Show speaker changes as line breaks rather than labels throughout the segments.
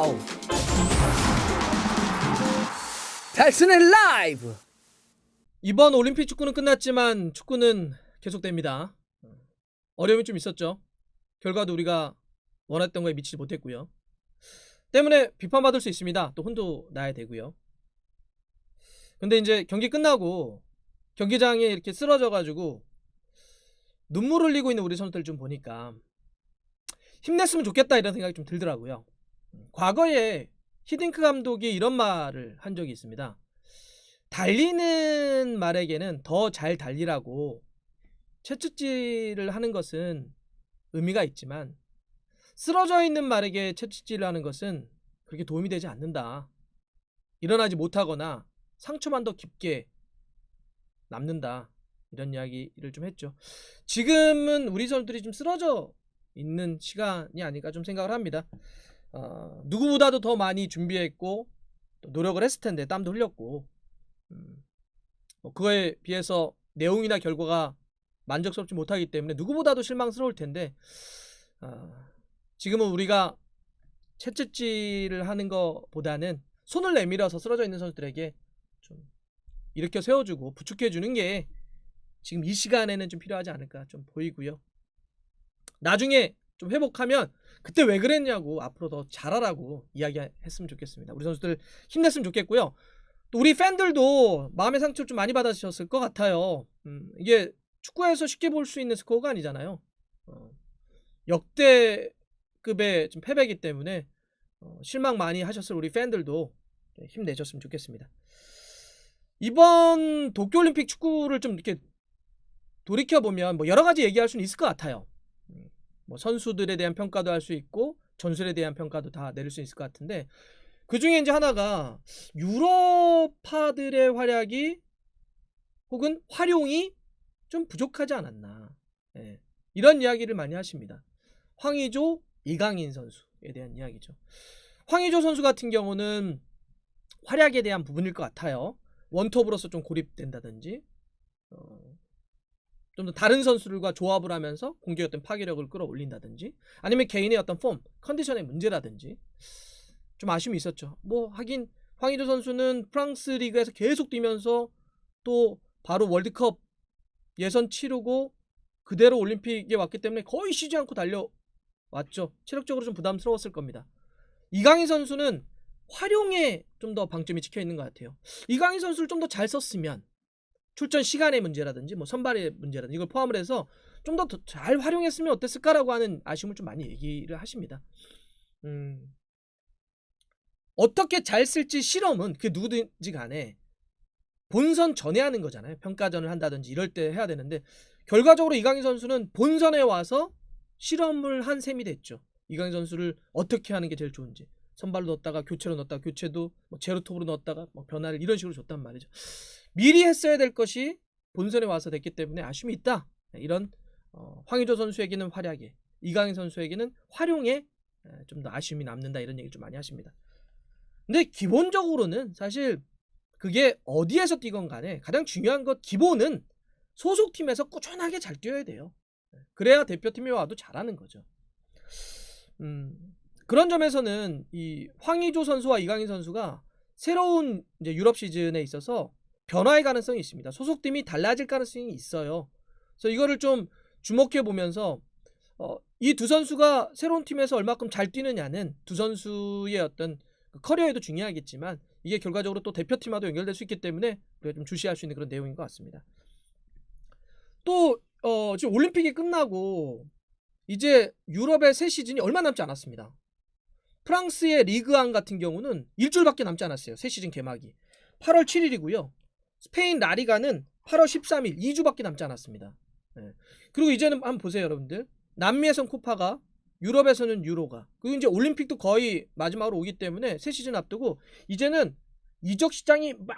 와우. 달슨의 라이브. 이번 올림픽 축구는 끝났지만 축구는 계속됩니다. 어려움이 좀 있었죠. 결과도 우리가 원했던 거에 미치지 못했고요. 때문에 비판받을 수 있습니다. 또 혼도 나야 되고요. 근데 이제 경기 끝나고 경기장에 이렇게 쓰러져가지고 눈물 흘리고 있는 우리 선수들 좀 보니까 힘냈으면 좋겠다 이런 생각이 좀 들더라고요. 과거에 히딩크 감독이 이런 말을 한 적이 있습니다. 달리는 말에게는 더 잘 달리라고 채찍질을 하는 것은 의미가 있지만 쓰러져 있는 말에게 채찍질을 하는 것은 그렇게 도움이 되지 않는다. 일어나지 못하거나 상처만 더 깊게 남는다. 이런 이야기를 좀 했죠. 지금은 우리 선수들이 좀 쓰러져 있는 시간이 아닐까 좀 생각을 합니다. 누구보다도 더 많이 준비했고 또 노력을 했을 텐데 땀도 흘렸고 그거에 비해서 내용이나 결과가 만족스럽지 못하기 때문에 누구보다도 실망스러울 텐데 지금은 우리가 채찍질을 하는 것보다는 손을 내밀어서 쓰러져 있는 선수들에게 좀 일으켜 세워주고 부축해주는 게 지금 이 시간에는 좀 필요하지 않을까 좀 보이고요. 나중에 좀 회복하면 그때 왜 그랬냐고 앞으로 더 잘하라고 이야기했으면 좋겠습니다. 우리 선수들 힘냈으면 좋겠고요. 또 우리 팬들도 마음의 상처를 좀 많이 받으셨을 것 같아요. 이게 축구에서 쉽게 볼 수 있는 스코어가 아니잖아요. 역대급의 좀 패배이기 때문에 실망 많이 하셨을 우리 팬들도 힘내셨으면 좋겠습니다. 이번 도쿄올림픽 축구를 좀 이렇게 돌이켜보면 뭐 여러 가지 얘기할 수는 있을 것 같아요. 뭐 선수들에 대한 평가도 할 수 있고 전술에 대한 평가도 다 내릴 수 있을 것 같은데 그 중에 이제 하나가 유럽파들의 활약이 혹은 활용이 좀 부족하지 않았나. 이런 이야기를 많이 하십니다. 황의조, 이강인 선수에 대한 이야기죠. 황의조 선수 같은 경우는 활약에 대한 부분일 것 같아요. 원톱으로서 좀 고립된다든지 좀 더 다른 선수들과 조합을 하면서 공격의 어떤 파괴력을 끌어올린다든지 아니면 개인의 어떤 폼, 컨디션의 문제라든지 좀 아쉬움이 있었죠. 뭐 하긴 황의조 선수는 프랑스 리그에서 계속 뛰면서 또 바로 월드컵 예선 치르고 그대로 올림픽에 왔기 때문에 거의 쉬지 않고 달려왔죠. 체력적으로 좀 부담스러웠을 겁니다. 이강인 선수는 활용에 좀 더 방점이 찍혀 있는 것 같아요. 이강인 선수를 좀 더 잘 썼으면 출전 시간의 문제라든지 뭐 선발의 문제라든지 이걸 포함을 해서 좀 더 잘 활용했으면 어땠을까라고 하는 아쉬움을 좀 많이 얘기를 하십니다. 어떻게 잘 쓸지 실험은 그 누구든지 간에 본선 전에 하는 거잖아요. 평가전을 한다든지 이럴 때 해야 되는데 결과적으로 이강인 선수는 본선에 와서 실험을 한 셈이 됐죠. 이강인 선수를 어떻게 하는 게 제일 좋은지 선발로 넣었다가 교체로 넣었다가 교체도 뭐 제로톱으로 넣었다가 뭐 변화를 이런 식으로 줬단 말이죠. 미리 했어야 될 것이 본선에 와서 됐기 때문에 아쉬움이 있다. 이런 황의조 선수에게는 활약에 이강인 선수에게는 활용에 좀 더 아쉬움이 남는다 이런 얘기 좀 많이 하십니다. 근데 기본적으로는 사실 그게 어디에서 뛰건 간에 가장 중요한 것 기본은 소속팀에서 꾸준하게 잘 뛰어야 돼요. 그래야 대표팀에 와도 잘하는 거죠. 그런 점에서는 이 황의조 선수와 이강인 선수가 새로운 이제 유럽 시즌에 있어서 변화의 가능성이 있습니다. 소속팀이 달라질 가능성이 있어요. 그래서 이거를 좀 주목해 보면서 이 두 선수가 새로운 팀에서 얼마큼 잘 뛰느냐는 두 선수의 어떤 커리어에도 중요하겠지만 이게 결과적으로 또 대표팀과도 연결될 수 있기 때문에 우리가 좀 주시할 수 있는 그런 내용인 것 같습니다. 또 지금 올림픽이 끝나고 이제 유럽의 새 시즌이 얼마 남지 않았습니다. 프랑스의 리그앙 같은 경우는 일주일밖에 남지 않았어요. 새 시즌 개막이 8월 7일이고요. 스페인 라리가는 8월 13일 2주밖에 남지 않았습니다. 그리고 이제는 한번 보세요 여러분들. 남미에선 코파가 유럽에서는 유로가 그리고 이제 올림픽도 거의 마지막으로 오기 때문에 새 시즌 앞두고 이제는 이적 시장이 막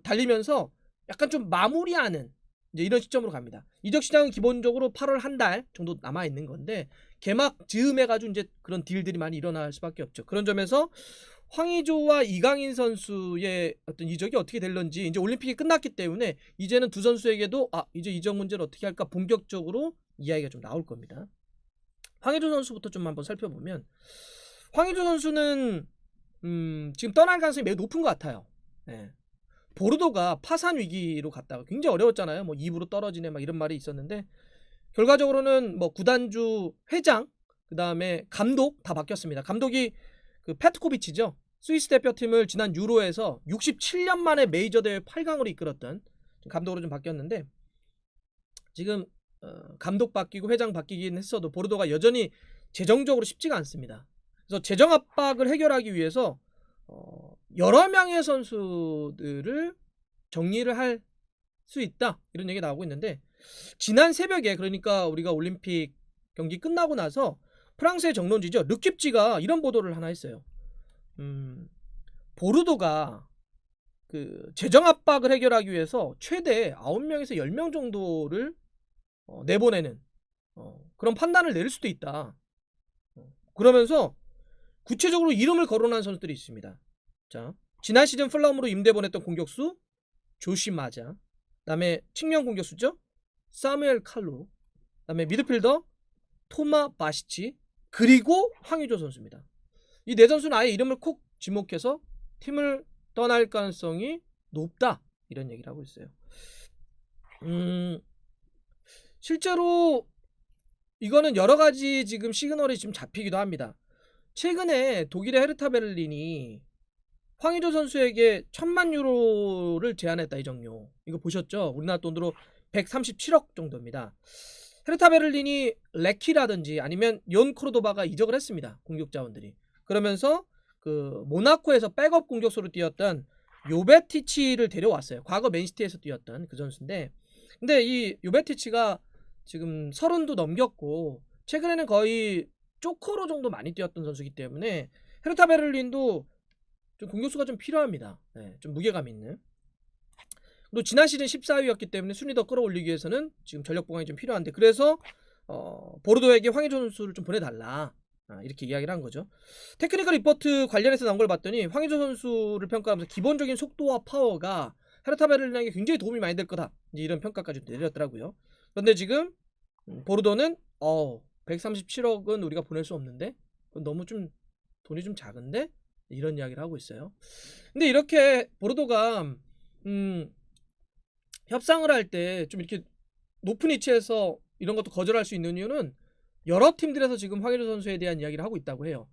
달리면서 약간 좀 마무리하는 이제 이런 시점으로 갑니다. 이적 시장은 기본적으로 8월 한 달 정도 남아 있는 건데 개막 즈음해 가지고 이제 그런 딜들이 많이 일어날 수밖에 없죠. 그런 점에서 황의조와 이강인 선수의 어떤 이적이 어떻게 될런지 이제 올림픽이 끝났기 때문에 이제는 두 선수에게도 이제 이적 문제를 어떻게 할까 본격적으로 이야기가 좀 나올 겁니다. 황의조 선수부터 좀 한번 살펴보면 황의조 선수는 지금 떠날 가능성이 매우 높은 것 같아요. 예. 보르도가 파산 위기로 갔다가 굉장히 어려웠잖아요. 뭐 2부로 떨어지네 막 이런 말이 있었는데 결과적으로는 뭐 구단주 회장 그다음에 감독 다 바뀌었습니다. 감독이 그 페트코비치죠. 스위스 대표팀을 지난 유로에서 67년 만에 메이저 대회 8강으로 이끌었던 감독으로 좀 바뀌었는데 지금 감독 바뀌고 회장 바뀌긴 했어도 보르도가 여전히 재정적으로 쉽지가 않습니다. 그래서 재정 압박을 해결하기 위해서 여러 명의 선수들을 정리를 할 수 있다 이런 얘기 나오고 있는데 지난 새벽에 그러니까 우리가 올림픽 경기 끝나고 나서 프랑스의 정론지죠 르킵지가 이런 보도를 하나 했어요. 보르도가 그 재정 압박을 해결하기 위해서 최대 9명에서 10명 정도를 내보내는 그런 판단을 내릴 수도 있다. 그러면서 구체적으로 이름을 거론한 선수들이 있습니다. 자, 지난 시즌 플라움으로 임대 보냈던 공격수 조시 마자, 그다음에 측면 공격수죠 사무엘 칼루, 그다음에 미드필더 토마 바시치, 그리고 황의조 선수입니다. 이 네 선수는 아예 이름을 콕 지목해서 팀을 떠날 가능성이 높다 이런 얘기를 하고 있어요. 실제로 이거는 여러 가지 지금 시그널이 지금 잡히기도 합니다. 최근에 독일의 헤르타 베를린이 황의조 선수에게 1000만 유로를 제안했다. 이적료. 이거 보셨죠? 우리나라 돈으로 137억 정도입니다. 헤르타 베를린이 레키라든지 아니면 연 코르도바가 이적을 했습니다. 공격 자원들이. 그러면서 그 모나코에서 백업 공격수로 뛰었던 요베티치를 데려왔어요. 과거 맨시티에서 뛰었던 그 선수인데 근데 이 요베티치가 지금 30도 넘겼고 최근에는 거의 쪼코로 정도 많이 뛰었던 선수이기 때문에 헤르타 베를린도 좀 공격수가 좀 필요합니다. 네, 좀 무게감 있는. 또 지난 시즌 14위였기 때문에 순위 더 끌어올리기 위해서는 지금 전력 보강이 좀 필요한데 그래서 보르도에게 황의조 선수를 좀 보내달라 이렇게 이야기를 한 거죠. 테크니컬 리포트 관련해서 나온 걸 봤더니 황의조 선수를 평가하면서 기본적인 속도와 파워가 헤르타 베를린에게 굉장히 도움이 많이 될 거다 이런 평가까지 내렸더라고요. 그런데 지금 보르도는 137억은 우리가 보낼 수 없는데 그건 너무 좀 돈이 좀 작은데 이런 이야기를 하고 있어요. 근데 이렇게 보르도가 협상을 할 때 좀 이렇게 높은 위치에서 이런 것도 거절할 수 있는 이유는 여러 팀들에서 지금 황의조 선수에 대한 이야기를 하고 있다고 해요.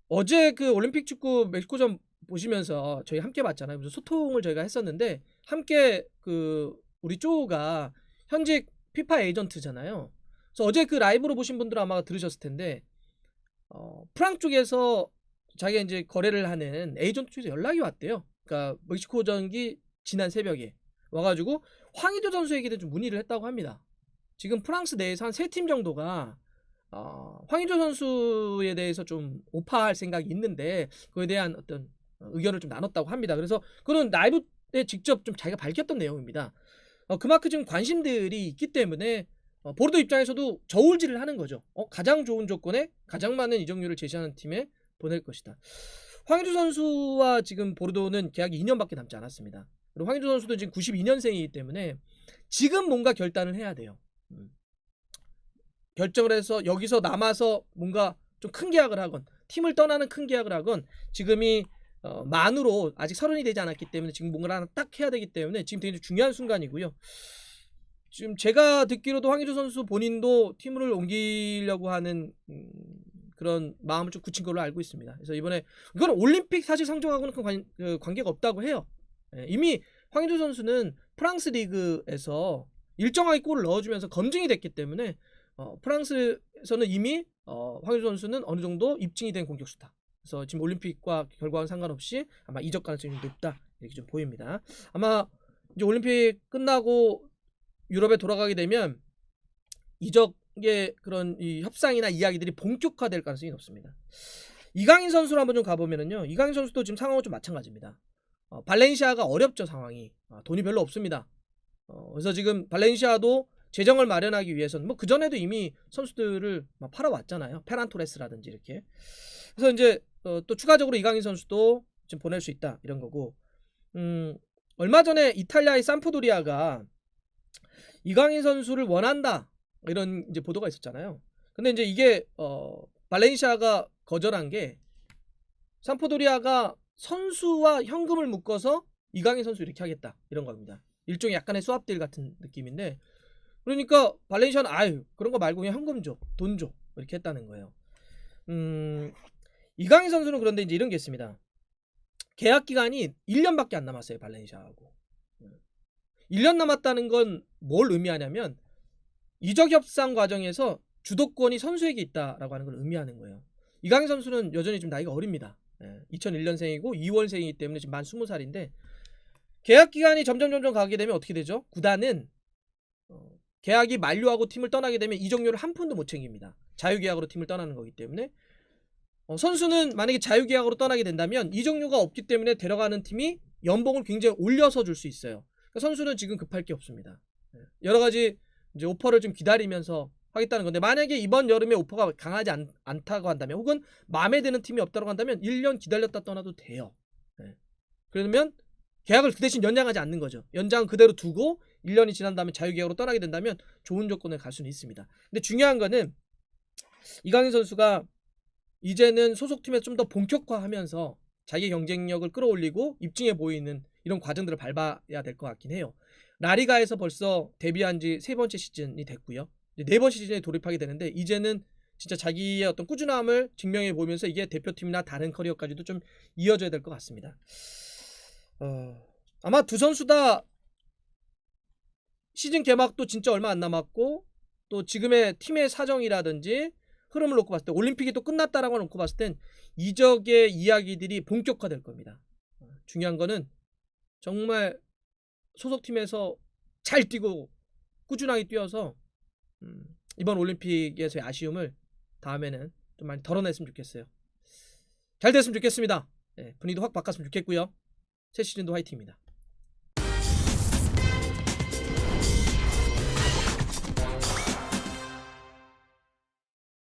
어제 그 올림픽 축구 멕시코전 보시면서 저희 함께 봤잖아요. 무슨 소통을 저희가 했었는데 함께 그 우리 쪼우가 현직 피파 에이전트잖아요. 그래서 어제 그 라이브로 보신 분들은 아마 들으셨을 텐데 프랑 쪽에서 자기가 이제 거래를 하는 에이전트 쪽에서 연락이 왔대요. 그러니까 멕시코전기 지난 새벽에 와가지고 황의조 선수에게도 좀 문의를 했다고 합니다. 지금 프랑스 내에서 한 3팀 정도가 황의조 선수에 대해서 좀 오파할 생각이 있는데 그에 대한 어떤 의견을 좀 나눴다고 합니다. 그래서 그런 라이브 때 직접 좀 자기가 밝혔던 내용입니다. 그만큼 지금 관심들이 있기 때문에 보르도 입장에서도 저울질을 하는 거죠. 가장 좋은 조건에 가장 많은 이적료를 제시하는 팀에 보낼 것이다. 황의조 선수와 지금 보르도는 계약이 2년밖에 남지 않았습니다. 그리고 황의조 선수도 지금 92년생이기 때문에 지금 뭔가 결단을 해야 돼요. 결정을 해서 여기서 남아서 뭔가 좀 큰 계약을 하건 팀을 떠나는 큰 계약을 하건 지금이 만으로 아직 30이 되지 않았기 때문에 지금 뭔가 하나 딱 해야 되기 때문에 지금 되게 중요한 순간이고요. 지금 제가 듣기로도 황의조 선수 본인도 팀을 옮기려고 하는 그런 마음을 좀 굳힌 걸로 알고 있습니다. 그래서 이번에 이건 올림픽 사실 상정하고는 관계가 없다고 해요. 이미 황의조 선수는 프랑스 리그에서 일정하게 골을 넣어주면서 검증이 됐기 때문에 프랑스에서는 이미 황의조 선수는 어느 정도 입증이 된 공격수다. 그래서 지금 올림픽과 결과와는 상관없이 아마 이적 가능성이 높다 이렇게 좀 보입니다. 아마 이제 올림픽 끝나고 유럽에 돌아가게 되면 이적의 그런 이 협상이나 이야기들이 본격화될 가능성이 높습니다. 이강인 선수로 한번 좀 가보면은요. 이강인 선수도 지금 상황은 좀 마찬가지입니다. 발렌시아가 어렵죠 상황이. 돈이 별로 없습니다. 그래서 지금 발렌시아도 재정을 마련하기 위해서는 뭐 그전에도 이미 선수들을 막 팔아왔잖아요. 페란토레스라든지 이렇게. 그래서 이제 또 추가적으로 이강인 선수도 지금 보낼 수 있다 이런 거고. 얼마 전에 이탈리아의 삼프도리아가 이강인 선수를 원한다 이런 이제 보도가 있었잖아요. 근데 이제 이게 발렌시아가 거절한 게 삼프도리아가 선수와 현금을 묶어서 이강인 선수 이렇게 하겠다 이런 겁니다. 일종의 약간의 스왑딜 같은 느낌인데, 그러니까 발렌시아는 아유 그런 거 말고 그냥 현금 줘, 돈 줘 이렇게 했다는 거예요. 이강인 선수는 그런데 이제 이런 게 있습니다. 계약 기간이 1년밖에 안 남았어요. 발렌시아하고 1년 남았다는 건 뭘 의미하냐면 이적 협상 과정에서 주도권이 선수에게 있다라고 하는 걸 의미하는 거예요. 이강인 선수는 여전히 좀 나이가 어립니다. 2001년생이고 2월생이기 때문에 지금 만 20살인데 계약 기간이 점점 가게 되면 어떻게 되죠? 구단은 계약이 만료하고 팀을 떠나게 되면 이적료를 한 푼도 못 챙깁니다. 자유계약으로 팀을 떠나는 거기 때문에 선수는 만약에 자유계약으로 떠나게 된다면 이적료가 없기 때문에 데려가는 팀이 연봉을 굉장히 올려서 줄 수 있어요. 그러니까 선수는 지금 급할 게 없습니다. 여러 가지 이제 오퍼를 좀 기다리면서 하겠다는 건데, 만약에 이번 여름에 오퍼가 강하지 않다고 한다면, 혹은 마음에 드는 팀이 없다고 한다면 1년 기다렸다 떠나도 돼요. 그러면 계약을 그 대신 연장하지 않는 거죠. 연장은 그대로 두고 1년이 지난 다음에 자유계약으로 떠나게 된다면 좋은 조건에 갈 수는 있습니다. 근데 중요한 거는 이강인 선수가 이제는 소속팀에 좀 더 본격화하면서 자기 경쟁력을 끌어올리고 입증해 보이는 이런 과정들을 밟아야 될 것 같긴 해요. 라리가에서 벌써 데뷔한 지 3번째 시즌이 됐고요. 4번 시즌에 돌입하게 되는데 이제는 진짜 자기의 어떤 꾸준함을 증명해 보면서 이게 대표팀이나 다른 커리어까지도 좀 이어져야 될 것 같습니다. 아마 두 선수 다 시즌 개막도 진짜 얼마 안 남았고, 또 지금의 팀의 사정이라든지 흐름을 놓고 봤을 때, 올림픽이 또 끝났다라고 놓고 봤을 땐 이적의 이야기들이 본격화될 겁니다. 중요한 거는 정말 소속팀에서 잘 뛰고 꾸준하게 뛰어서 이번 올림픽에서의 아쉬움을 다음에는 좀 많이 덜어냈으면 좋겠어요. 잘 됐으면 좋겠습니다. 분위기도 확 바꿨으면 좋겠고요. 새 시즌도 화이팅입니다.